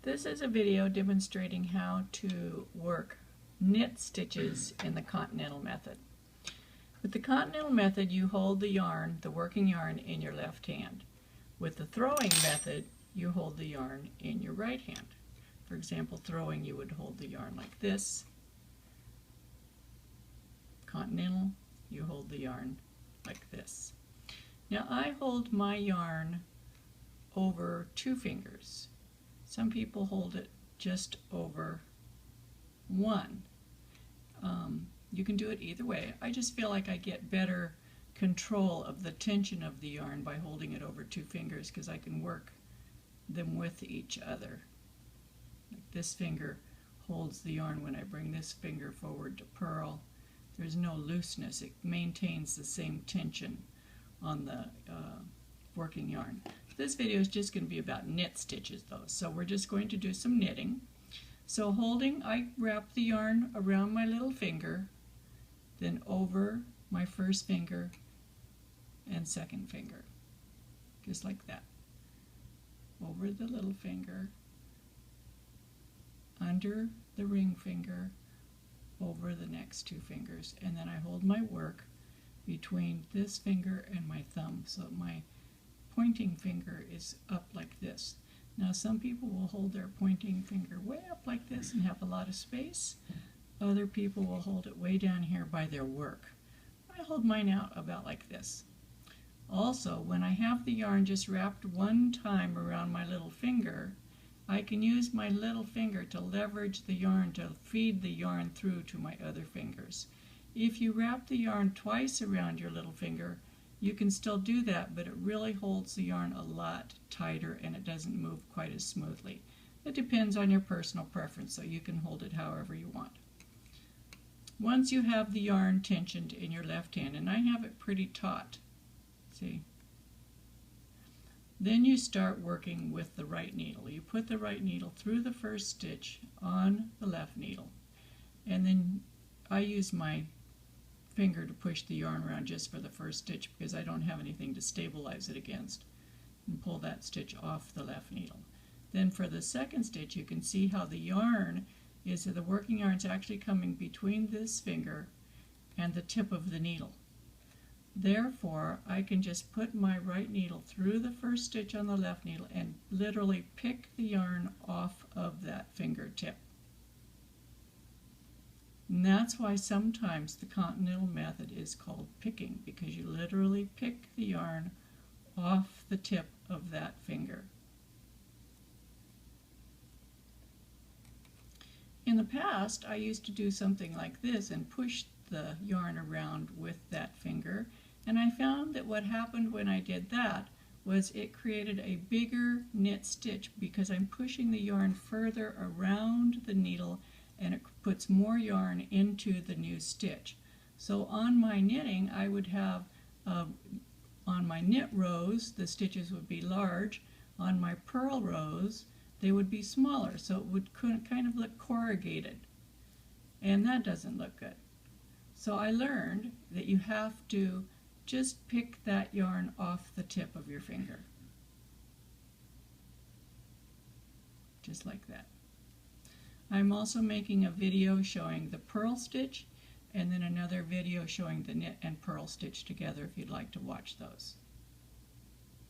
This is a video demonstrating how to work knit stitches in the continental method. With the continental method, you hold the yarn, the working yarn, in your left hand. With the throwing method, you hold the yarn in your right hand. For example, throwing, you would hold the yarn like this. Continental, you hold the yarn like this. Now I hold my yarn over 2 fingers. Some people hold it just over 1. You can do it either way. I just feel like I get better control of the tension of the yarn by holding it over 2 fingers because I can work them with each other. Like this finger holds the yarn when I bring this finger forward to purl. There's no looseness. It maintains the same tension on the working yarn. This video is just going to be about knit stitches though, so we're just going to do some knitting. So I wrap the yarn around my little finger, then over my first finger and second finger, just like that. Over the little finger, under the ring finger, over the next 2 fingers, and then I hold my work between this finger and my thumb, so my pointing finger is up like this. Now some people will hold their pointing finger way up like this and have a lot of space. Other people will hold it way down here by their work. I hold mine out about like this. Also, when I have the yarn just wrapped one time around my little finger, I can use my little finger to leverage the yarn to feed the yarn through to my other fingers. If you wrap the yarn twice around your little finger, you can still do that, but it really holds the yarn a lot tighter and it doesn't move quite as smoothly. It depends on your personal preference, so you can hold it however you want. Once you have the yarn tensioned in your left hand, and I have it pretty taut, see? Then you start working with the right needle. You put the right needle through the first stitch on the left needle, and then I use my finger to push the yarn around just for the first stitch because I don't have anything to stabilize it against, and pull that stitch off the left needle. Then for the second stitch, you can see how the yarn is, the working yarn is actually coming between this finger and the tip of the needle. Therefore, I can just put my right needle through the first stitch on the left needle and literally pick the yarn off of that fingertip. And that's why sometimes the continental method is called picking, because you literally pick the yarn off the tip of that finger. In the past, I used to do something like this and push the yarn around with that finger, and I found that what happened when I did that was it created a bigger knit stitch because I'm pushing the yarn further around the needle and it puts more yarn into the new stitch. So on my knitting, I would have, on my knit rows, the stitches would be large. On my purl rows, they would be smaller, so it would kind of look corrugated. And that doesn't look good. So I learned that you have to just pick that yarn off the tip of your finger. Just like that. I'm also making a video showing the purl stitch and then another video showing the knit and purl stitch together if you'd like to watch those.